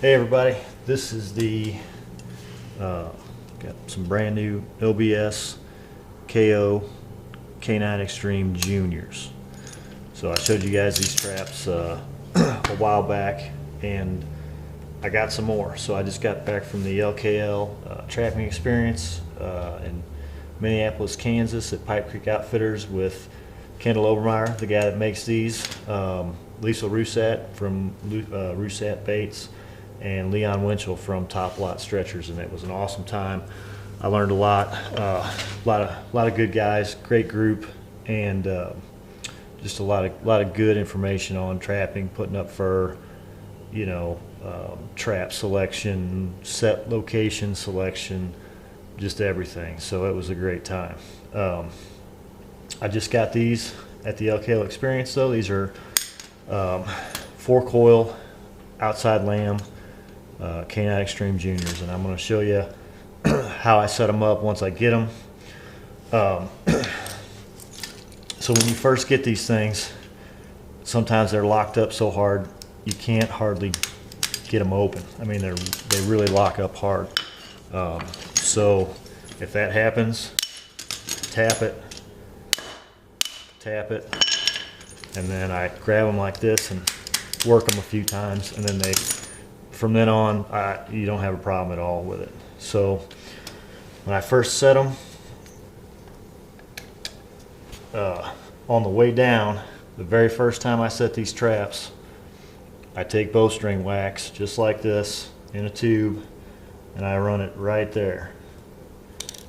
Hey everybody, this is the got some brand new OBS KO K9Xtreme Juniors. So I showed you guys these traps a while back, and I got some more. So I just got back from the LKL trapping experience in Minneapolis, Kansas at Pipe Creek Outfitters with Kendall Obermeyer, the guy that makes these, Lisa Rousat from Rousat Baits, and Leon Winchell from Top Lot Stretchers, and it was an awesome time. I learned a lot, a lot of good guys, great group, and just a lot of good information on trapping, putting up fur, you know, trap selection, set location selection, just everything. So it was a great time. I just got these at the LKL experience though. These are 4-coil outside lamb K9Xtreme Juniors, and I'm going to show you how I set them up once I get them. So when you first get these things, sometimes they're locked up so hard you can't hardly get them open. I mean, they really lock up hard. So if that happens, tap it, and then I grab them like this and work them a few times, and then from then on, you don't have a problem at all with it. So when I first set them, on the way down, the very first time I set these traps, I take bowstring wax just like this in a tube, and I run it right there,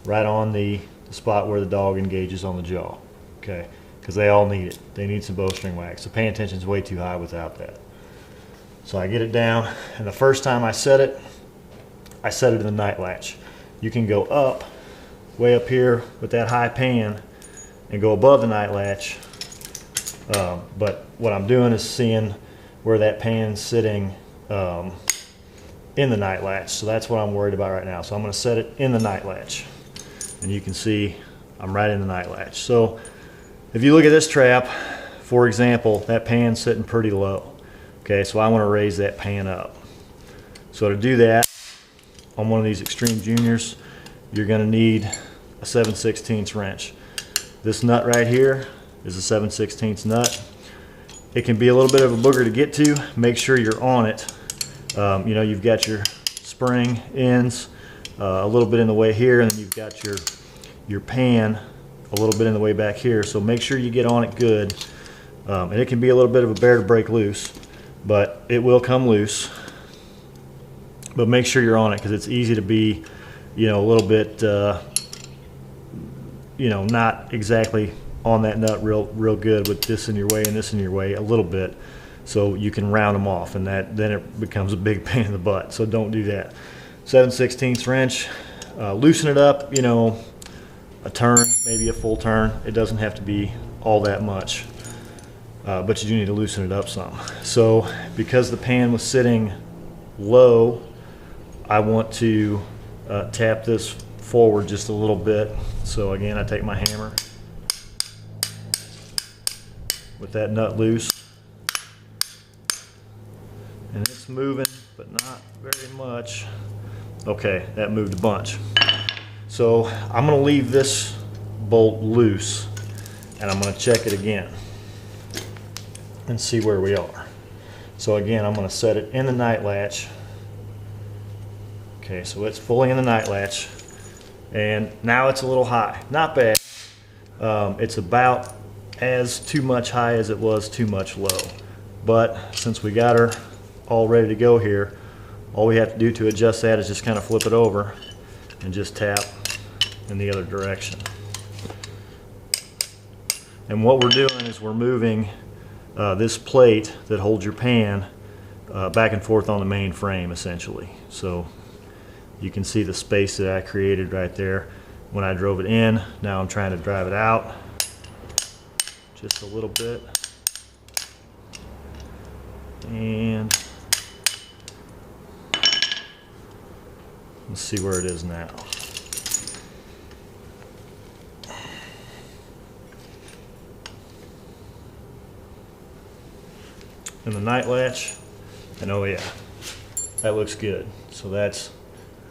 right on the spot where the dog engages on the jaw. Okay, because they all need it. They need some bowstring wax. The pan tension is way too high without that. So I get it down, and the first time I set it in the night latch. You can go up, way up here with that high pan, and go above the night latch. But what I'm doing is seeing where that pan's sitting in the night latch. So that's what I'm worried about right now. So I'm going to set it in the night latch, and you can see I'm right in the night latch. So if you look at this trap, for example, that pan's sitting pretty low. Okay, so I want to raise that pan up. So to do that, on one of these Xtreme Juniors, you're going to need a 7/16 wrench. This nut right here is a 7/16 nut. It can be a little bit of a booger to get to. Make sure you're on it. You know, you've got your spring ends a little bit in the way here, and then you've got your pan a little bit in the way back here. So make sure you get on it good. And it can be a little bit of a bear to break loose, but it will come loose. But make sure you're on it, because it's easy to be, you know, a little bit, you know, not exactly on that nut real good with this in your way and this in your way a little bit, so you can round them off, and then it becomes a big pain in the butt. So don't do that. 7/16 wrench, loosen it up, you know, a turn, maybe a full turn. It doesn't have to be all that much, but you do need to loosen it up some. So because the pan was sitting low, I want to tap this forward just a little bit. So again, I take my hammer with that nut loose, and it's moving, but not very much. Okay, that moved a bunch. So I'm going to leave this bolt loose, and I'm going to check it again and see where we are. So again, I'm going to set it in the night latch. Okay, so it's fully in the night latch, and now it's a little high. Not bad. It's about as too much high as it was too much low. But since we got her all ready to go here, all we have to do to adjust that is just kind of flip it over and just tap in the other direction. And what we're doing is we're moving this plate that holds your pan back and forth on the main frame, essentially. So you can see the space that I created right there when I drove it in. Now I'm trying to drive it out just a little bit. And let's see where it is now. In the night latch, and oh yeah, that looks good. So that's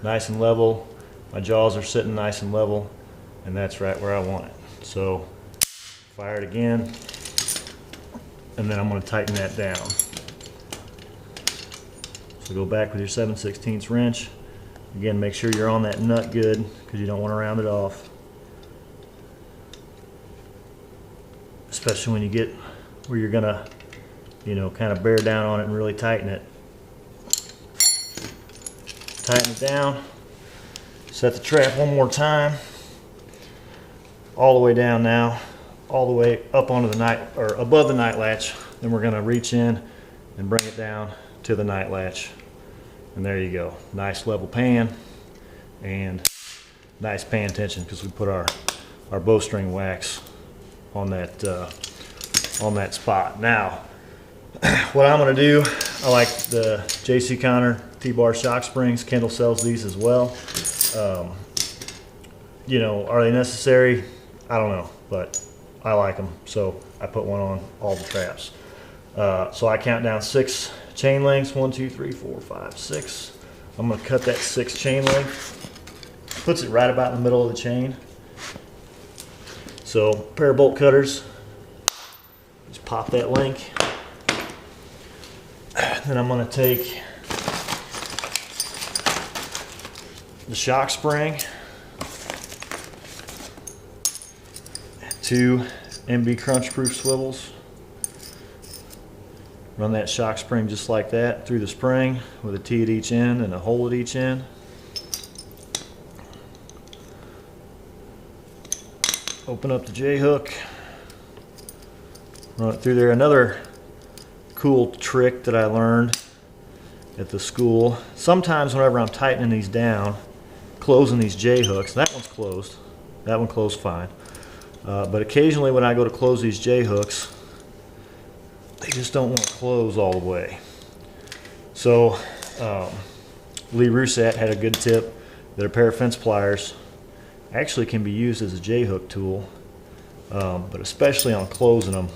nice and level. My jaws are sitting nice and level, and that's right where I want it. So fire it again, and then I'm going to tighten that down. So go back with your 7/16 wrench. Again, make sure you're on that nut good, because you don't want to round it off. Especially when you get where you're going to, you know, kind of bear down on it and really tighten it. Tighten it down. Set the trap one more time. All the way down now. All the way up onto the night, or above the night latch. Then we're going to reach in and bring it down to the night latch. And there you go. Nice level pan, and nice pan tension, because we put our bowstring wax on that spot. Now, what I'm going to do, I like the J.C. Connor T-bar shock springs. Kendall sells these as well. You know, are they necessary? I don't know, but I like them, so I put one on all the traps. So I count down 6 chain lengths. 1, 2, 3, 4, 5, 6. I'm going to cut that 6th chain length. Puts it right about in the middle of the chain. So pair of bolt cutters. Just pop that link. Then I'm going to take the shock spring, 2 MB crunch proof swivels. Run that shock spring just like that through the spring with a T at each end and a hole at each end. Open up the J-hook. Run it through there. Another cool trick that I learned at the school. Sometimes whenever I'm tightening these down, closing these J-hooks, that one's closed. That one closed fine. But occasionally when I go to close these J-hooks, they just don't want to close all the way. So Lee Rousset had a good tip that a pair of fence pliers actually can be used as a J-hook tool, but especially on closing them,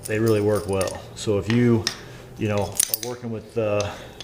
they really work well. So if you know, are working with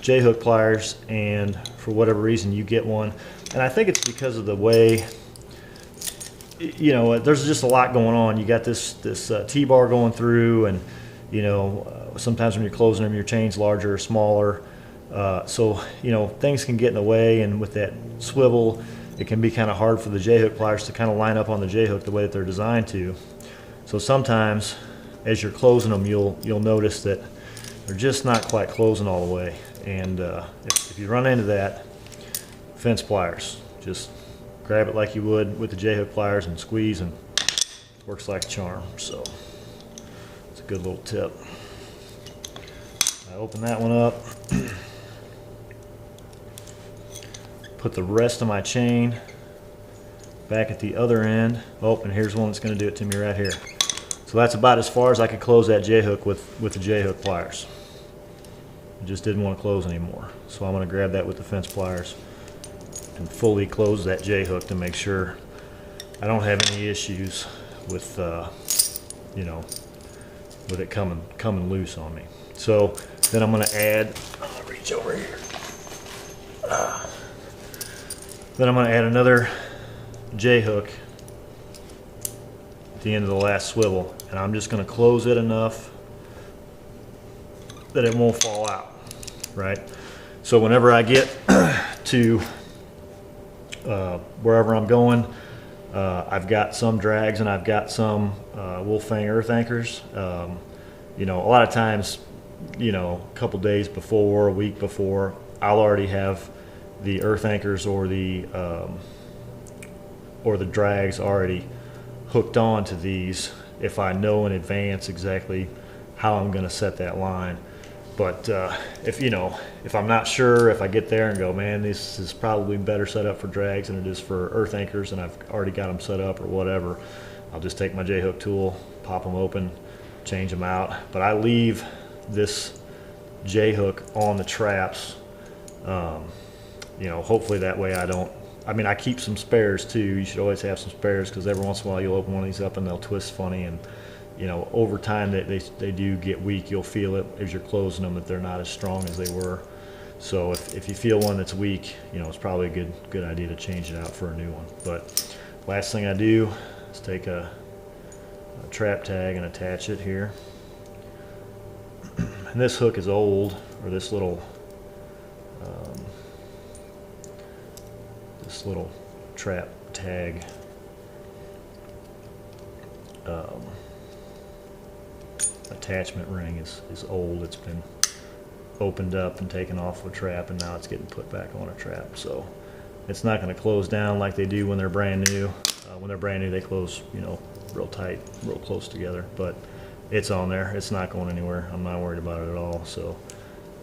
J-hook pliers, and for whatever reason you get one, and I think it's because of the way, you know, there's just a lot going on. You got this T-bar going through, and you know, sometimes when you're closing them, your chain's larger or smaller. So you know, things can get in the way, and with that swivel, it can be kind of hard for the J-hook pliers to kind of line up on the J-hook the way that they're designed to. So sometimes, as you're closing them, you'll notice that they're just not quite closing all the way. And if you run into that, fence pliers, just grab it like you would with the J-hook pliers and squeeze, and it works like a charm. So it's a good little tip. I open that one up, put the rest of my chain back at the other end. Oh, and here's one that's going to do it to me right here. So that's about as far as I could close that J-hook with the J-hook pliers. I just didn't want to close anymore. So I'm going to grab that with the fence pliers and fully close that J-hook to make sure I don't have any issues with, you know, with it coming loose on me. So then I'm going to add, I'm going to reach over here. Then I'm going to add another J-hook at the end of the last swivel, and I'm just going to close it enough that it won't fall out, right? So whenever I get to wherever I'm going, I've got some drags and I've got some wolf fang earth anchors. You know, a lot of times, you know, a couple days before, a week before, I'll already have the earth anchors or the drags already hooked on to these, if I know in advance exactly how I'm going to set that line. But if I'm not sure, if I get there and go, man, this is probably better set up for drags than it is for earth anchors, and I've already got them set up or whatever, I'll just take my J-hook tool, pop them open, change them out. But I leave this J-hook on the traps, you know, hopefully that way I mean, I keep some spares too. You should always have some spares, because every once in a while you'll open one of these up and they'll twist funny, and you know, over time they do get weak. You'll feel it as you're closing them that they're not as strong as they were. So if you feel one that's weak, you know, it's probably a good idea to change it out for a new one. But last thing I do is take a trap tag and attach it here. And this hook is old, or this little trap tag attachment ring is old. It's been opened up and taken off a trap, and now it's getting put back on a trap. So it's not going to close down like they do when they're brand new. When they're brand new, they close, you know, real tight, real close together. But it's on there. It's not going anywhere. I'm not worried about it at all. So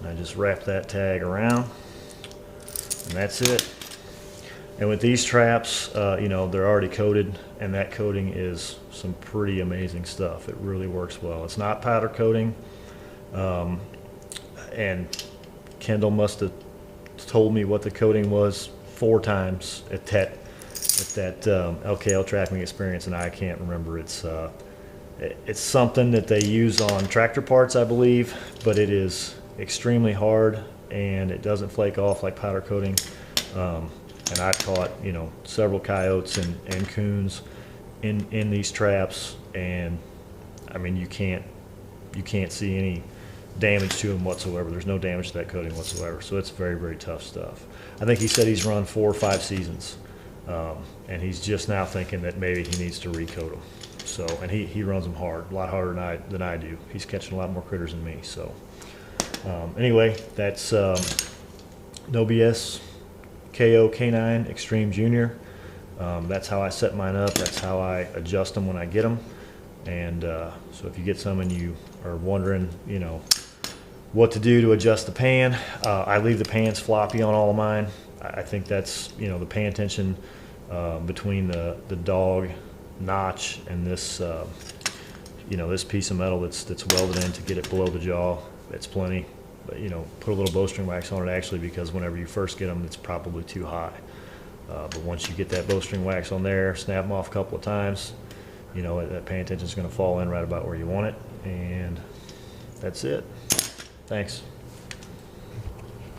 I just wrap that tag around, and that's it. And with these traps, you know, they're already coated, and that coating is some pretty amazing stuff. It really works well. It's not powder coating. And Kendall must have told me what the coating was 4 times at that LKL trapping experience, and I can't remember. It's something that they use on tractor parts, I believe, but it is extremely hard, and it doesn't flake off like powder coating. And I've caught, you know, several coyotes and coons in these traps, and I mean, you can't see any damage to them whatsoever. There's no damage to that coating whatsoever. So it's very, very tough stuff. I think he said he's run 4 or 5 seasons, and he's just now thinking that maybe he needs to recoat them. So, and he runs them hard, a lot harder than I do. He's catching a lot more critters than me. So anyway, that's No BS KO K9 Xtreme Junior. That's how I set mine up. That's how I adjust them when I get them. And so if you get some and you are wondering, you know, what to do to adjust the pan, I leave the pans floppy on all of mine. I think that's, you know, the pan tension between the dog notch and this, you know, this piece of metal that's welded in to get it below the jaw. It's plenty. But, you know, put a little bowstring wax on it actually, because whenever you first get them, it's probably too high. But once you get that bowstring wax on there, snap them off a couple of times, you know, that pan tension is going to fall in right about where you want it, and that's it. Thanks.